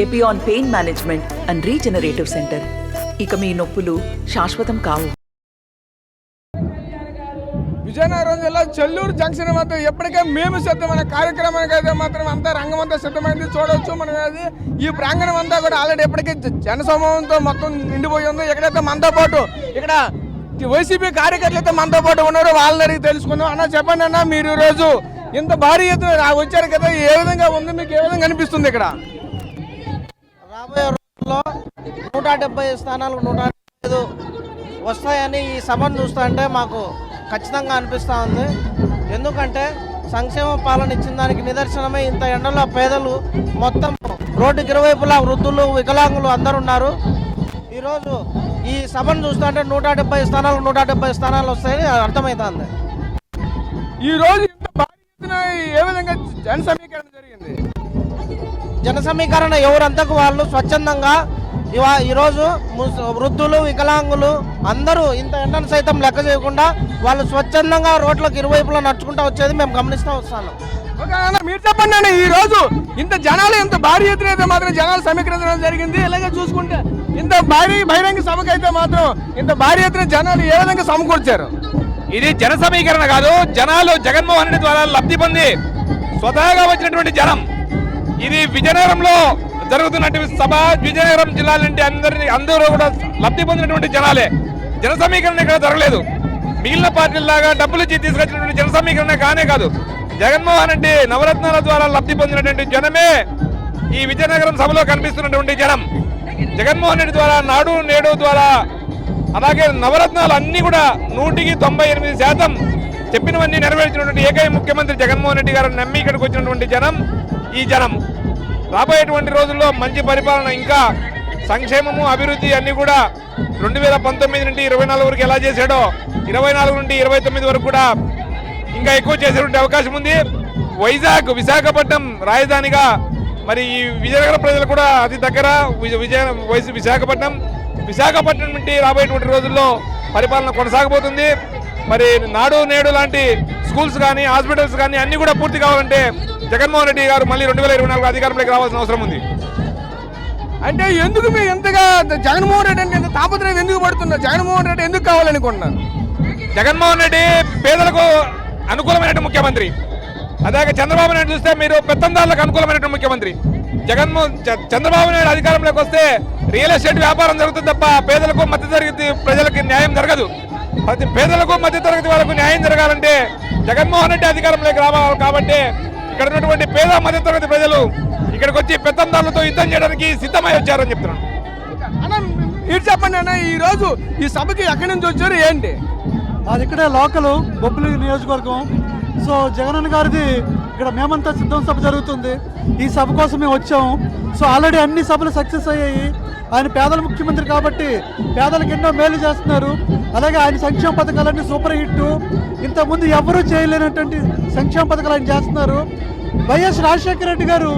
Epione pain management and regenerative centre. ఇక మీ నొప్పులు శాశ్వతం కావు. విజయనగరం జిల్లా చెల్లూరు జంక్షన్ వద్ద ఎప్పటికే మేము సిద్ధమైన కార్యక్రమానికి అయితే మాత్రం అంతా రంగం అంతా సిద్ధమైంది. చూడవచ్చు మనం అది ఈ ప్రాంగణం అంతా కూడా ఆల్రెడీ ఎప్పటికీ జనసమూహంతో మొత్తం నిండిపోయి ఉంది. ఎక్కడైతే మనతో పాటు ఇక్కడ వైసీపీ కార్యకర్తలు అయితే మనతో పాటు ఉన్నారు, వాళ్ళని అడిగి తెలుసుకుందాం. అన్న చెప్పండి అన్న, మీరు ఈరోజు ఇంత భారీ ఎత్తున వచ్చారు కదా, ఏ విధంగా ఉంది, మీకు ఏ విధంగా అనిపిస్తుంది? ఇక్కడ రాబోయే రోజుల్లో 170 స్థానాలకు 175 వస్తాయని ఈ సభను చూస్తుంటే మాకు ఖచ్చితంగా అనిపిస్తూ ఉంది. ఎందుకంటే సంక్షేమ పాలన ఇచ్చిన దానికి నిదర్శనమే ఇంత ఎండలో పేదలు మొత్తం రోడ్డుకి ఇరువైపులా వృద్ధులు వికలాంగులు అందరూ ఉన్నారు. ఈరోజు ఈ సభను చూస్తుంటే 170 స్థానాలు 170 స్థానాలు వస్తాయని అర్థమవుతుంది. ఈరోజు ఇంత భారీ ఎత్తున ఏ విధంగా జన సమీకరణ జరిగింది? జన సమీకరణ ఎవరంతకు వాళ్ళు స్వచ్ఛందంగా ఈరోజు వృద్ధులు వికలాంగులు అందరూ ఇంత ఎండను సైతం లెక్క చేయకుండా వాళ్ళు స్వచ్ఛందంగా రోడ్లకు ఇరువైపులా నడుచుకుంటూ వచ్చేది మేము గమనిస్తూ వస్తాను. మీరు చెప్పండి అండి, ఈ రోజు ఇంత జనాలు ఇంత భారీ ఎత్తున అయితే మాత్రం జనాలు సమీకరించడం జరిగింది. ఇలాగే చూసుకుంటే ఇంత భారీ బహిరంగ సభకు అయితే మాత్రం ఇంత భారీ ఎత్తున జనాలు ఏ విధంగా సమకూర్చారు? ఇది జన సమీకరణ కాదు, జనాలు జగన్మోహన్ రెడ్డి ద్వారా లబ్ధి పొంది స్వతహాగా వచ్చినటువంటి జనం. ఇది విజయనగరంలో జరుగుతున్నటువంటి సభ. విజయనగరం జిల్లా నుండి అందరూ కూడా లబ్ధి పొందినటువంటి జనాలే. జన సమీకరణ ఇక్కడ జరగలేదు. మిగిలిన పార్టీలాగా డబ్బులు ఇచ్చి తీసుకొచ్చినటువంటి జన సమీకరణ కానే కాదు. జగన్మోహన్ రెడ్డి నవరత్నాల ద్వారా లబ్ధి పొందినటువంటి జనమే ఈ విజయనగరం సభలో కనిపిస్తున్నటువంటి జనం. జగన్మోహన్ రెడ్డి ద్వారా నాడు నేడు ద్వారా అలాగే నవరత్నాలు అన్ని కూడా 198% చెప్పినవన్నీ నెరవేర్చినటువంటి ఏకైక ముఖ్యమంత్రి జగన్మోహన్ రెడ్డి గారు నమ్మి ఇక్కడికి వచ్చినటువంటి జనం ఈ జనం. రాబోయేటువంటి రోజుల్లో మంచి పరిపాలన, ఇంకా సంక్షేమము అభివృద్ధి అన్ని కూడా 2019 నుండి 24 వరకు ఎలా చేశాడో 24 నుండి 29 వరకు కూడా ఇంకా ఎక్కువ చేసేటువంటి అవకాశం ఉంది. విశాఖపట్నం రాజధానిగా మరి ఈ విజయనగరం ప్రజలు కూడా అతి దగ్గర విశాఖపట్నం నుండి రాబోయేటువంటి రోజుల్లో పరిపాలన కొనసాగబోతుంది. మరి నాడు నేడు లాంటి స్కూల్స్ కానీ హాస్పిటల్స్ కానీ అన్ని కూడా పూర్తి కావాలంటే జగన్మోహన్ రెడ్డి గారు మళ్ళీ 2024 అధికారంలోకి రావాల్సిన అవసరం ఉంది. అంటే ఎందుకు మీరు ఎంతగా జగన్మోహన్ రెడ్డి అంటే ఎంత తాపత్రయం ఎందుకు పడుతున్నారు? జగన్మోహన్ రెడ్డి ఎందుకు కావాలనుకుంటున్నారు? జగన్మోహన్ రెడ్డి పేదలకు అనుకూలమైన ముఖ్యమంత్రి. అలాగే చంద్రబాబు నాయుడు చూస్తే మీరు పెత్తందారులకు అనుకూలమైనటువంటి ముఖ్యమంత్రి. చంద్రబాబు నాయుడు అధికారంలోకి వస్తే రియల్ ఎస్టేట్ వ్యాపారం జరుగుతుంది తప్ప పేదలకు మధ్యతరగతి ప్రజలకు న్యాయం జరగదు. ప్రతి పేదలకు మధ్యతరగతి వాళ్ళకు న్యాయం జరగాలంటే జగన్మోహన్ రెడ్డి అధికారంలోకి రావాలి. కాబట్టి ఇక్కడ ఉన్నటువంటి పేద మధ్యతరగతి ప్రజలు ఇక్కడికి వచ్చి పెత్తందారులతో యుద్ధం చేయడానికి సిద్ధమై వచ్చారని చెప్తున్నాను. అన్న మీరు చెప్పండి అన్న, ఈ రోజు ఈ సభకి ఎక్కడి నుంచి వచ్చారు ఏంటి? అది ఇక్కడే లోకల్ బొబ్బిలి నియోజకవర్గం. సో జగనన్న గారిది ఇక్కడ మేమంతా సిద్ధం సభ జరుగుతుంది. ఈ సభ కోసం మేము వచ్చాము. సో ఆల్రెడీ అన్ని సభలు సక్సెస్ అయ్యాయి. ఆయన పేదల ముఖ్యమంత్రి కాబట్టి పేదలకు ఎన్నో మేలు చేస్తున్నారు. అలాగే ఆయన సంక్షేమ పథకాలన్నీ సూపర్ హిట్. ఇంతకుముందు ఎవరూ చేయలేనటువంటి సంక్షేమ పథకాలు ఆయన చేస్తున్నారు. వైఎస్ రాజశేఖర రెడ్డి గారు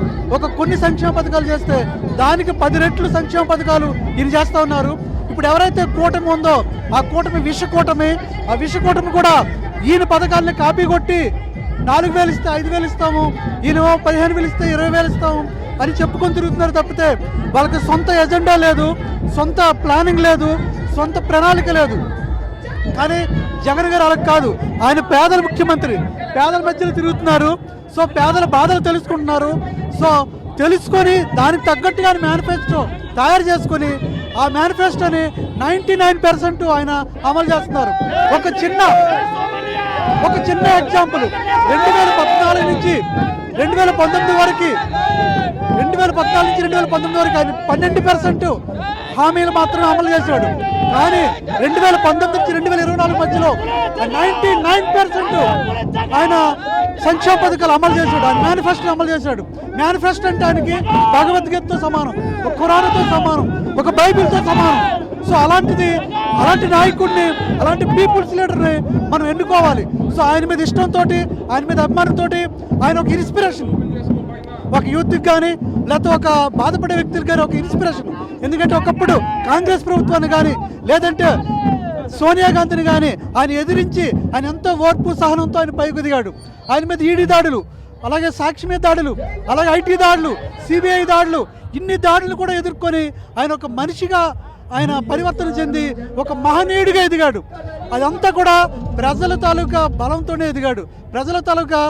కొన్ని సంక్షేమ పథకాలు చేస్తే దానికి 10 రెట్లు సంక్షేమ పథకాలు ఈయన చేస్తూ ఉన్నారు. ఇప్పుడు ఎవరైతే కూటమి ఉందో ఆ కూటమి విషకూటమి. ఆ విషకూటమి కూడా ఈయన పథకాలని కాపీ కొట్టి 4,000 ఇస్తే 5,000 ఇస్తాము, ఈయన 15,000 ఇస్తే 20,000 ఇస్తాము అని చెప్పుకొని తిరుగుతున్నారు తప్పితే వాళ్ళకి సొంత ఎజెండా లేదు, సొంత ప్లానింగ్ లేదు, సొంత ప్రణాళిక లేదు. కానీ జగన్ గారు అలా కాదు. ఆయన పేదల ముఖ్యమంత్రి. పేదల మధ్యలో తిరుగుతున్నారు. సో పేదల బాధలు తెలుసుకుంటున్నారు. సో తెలుసుకొని దానికి తగ్గట్టుగా మేనిఫెస్టో తయారు చేసుకొని ఆ మేనిఫెస్టోని 99% ఆయన అమలు చేస్తున్నారు. ఒక చిన్న ఎగ్జాంపుల్ 2014 నుంచి 2019 వరకు 2014 నుంచి 2019 వరకు ఆయన 12% హామీలు మాత్రమే అమలు చేశాడు. కానీ 2019 నుంచి 2024 మధ్యలో 99% ఆయన సంక్షేమ పథకాలు అమలు చేశాడు. ఆయన మేనిఫెస్టో అమలు చేశాడు. మేనిఫెస్టో అంటే ఆయనకి భగవద్గీతతో సమానం, ఒక ఖురాన్తో సమానం, ఒక బైబిల్తో సమానం. సో అలాంటి నాయకుడిని, అలాంటి పీపుల్స్ లీడర్ని మనం ఎన్నుకోవాలి. సో ఆయన మీద ఇష్టంతో, ఆయన మీద అభిమానంతో ఆయన ఒక ఇన్స్పిరేషన్, ఒక యూత్కి కానీ లేకపోతే ఒక బాధపడే వ్యక్తులు కానీ ఒక ఇన్స్పిరేషన్. ఎందుకంటే ఒకప్పుడు కాంగ్రెస్ ప్రభుత్వాన్ని కానీ లేదంటే సోనియా గాంధీని కానీ ఆయన ఎదిరించి ఆయన ఎంతో ఓర్పు సహనంతో ఆయన పైకి దిగాడు. ఆయన మీద ఈడీ దాడులు అలాగే సాక్షి మీద దాడులు, అలాగే ఐటీ దాడులు, సిబిఐ దాడులు, ఇన్ని దాడులు కూడా ఎదుర్కొని ఆయన ఒక మనిషిగా ఆయన పరివర్తన చెంది ఒక మహనీయుడిగా ఎదిగాడు. అదంతా కూడా ప్రజల తాలూకా బలంతోనే ఎదిగాడు, ప్రజల తాలూకా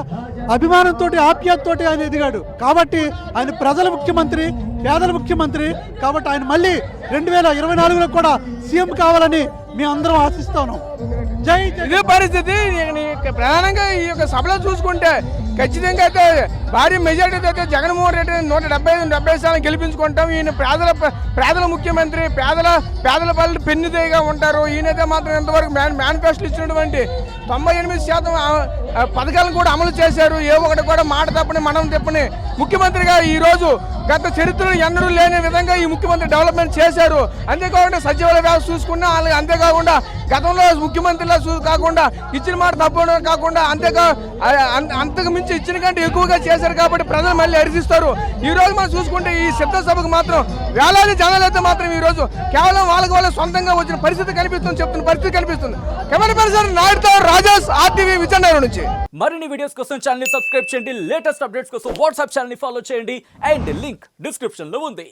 అభిమానంతో, ఆప్యాయతతో ఆయన ఎదిగాడు. కాబట్టి ఆయన ప్రజల ముఖ్యమంత్రి, పేదల ముఖ్యమంత్రి. కాబట్టి ఆయన మళ్ళీ 2024లో కూడా సీఎం కావాలని మేమందరం ఆశిస్తాను. జై జగన్. ఇదే పరిస్థితి ప్రధానంగా ఈ యొక్క సభలో చూసుకుంటే ఖచ్చితంగా అయితే భారీ మెజార్టీతో అయితే జగన్మోహన్ రెడ్డి 175 స్థానం గెలిపించుకుంటాం. ఈయన పేదల ముఖ్యమంత్రి, పేదల పల్లె పెన్నుదేగా ఉంటారు. ఈయనైతే మాత్రం ఎంతవరకు మేనిఫెస్టో ఇచ్చినటువంటి 98% పథకాలను కూడా అమలు చేశారు. ఏ ఒకటి కూడా మాట తప్పని మనం తప్పని ముఖ్యమంత్రిగా ఈరోజు గత చరిత్రలో ఎన్నడూ లేని విధంగా ఈ ముఖ్యమంత్రి డెవలప్మెంట్ చేశారు. అంతేకాకుండా సచివాలయ వ్యవస్థ చూసుకున్నా, అంతేకాకుండా గతంలో ముఖ్యమంత్రిలా కాకుండా ఇచ్చిన మాట తప్పడం కాకుండా అంతకు మించి ఇచ్చిన కంటే ఎక్కువగా చేశారు. కాబట్టి ప్రజలు మళ్ళీ హర్షిస్తారు. ఈ రోజు మనం చూసుకుంటే ఈ సిద్ధ సభకు మాత్రం వేలాది జనాలు అయితే మాత్రం ఈ రోజు కేవలం వాళ్ళ సొంతంగా వచ్చిన పరిస్థితి చెప్తున్న పరిస్థితి కనిపిస్తుంది. కెమెరా పర్సన్ నాయుడుతో రాజేష్, RTV విజయనగరం నుంచి. మరిన్ని వీడియోస్ కోసం ఛానల్ ని సబ్స్క్రైబ్ చేయండి. లేటెస్ట్ అప్డేట్స్ కోసం వాట్సాప్ ఛానల్ ని ఫాలో చేయండి. అండ్ లింక్ డిస్క్రిప్షన్ లో ఉంది.